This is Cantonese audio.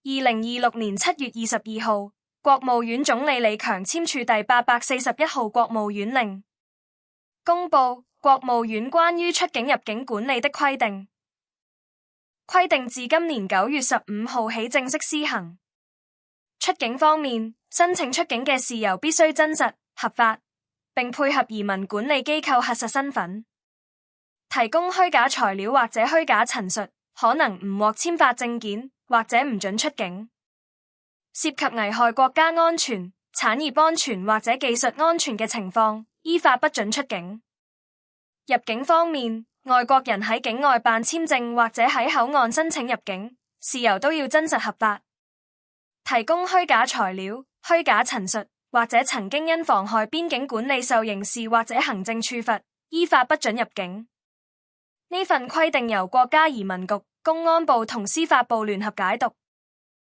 2026年7月22號，國務院總理李強簽署第841號國務院令，公布國務院關於出境入境管理的規定，規定自今年9月15號起正式施行。出境方面，申請出境嘅事由必須真實、合法，並配合移民管理機構核實身份。提供虛假材料或者虛假陳述，可能唔獲簽發證件或者唔准出境。涉及危害國家安全、產業安全或者技術安全嘅情況，依法不准出境。入境方面，外國人喺境外辦簽證或者喺口岸申請入境，事由都要真實合法。提供虛假材料、虛假陳述或者曾經因妨害邊境管理受刑事或者行政處罰，依法不准入境。呢份規定由國家移民局、公安部同司法部聯合解讀。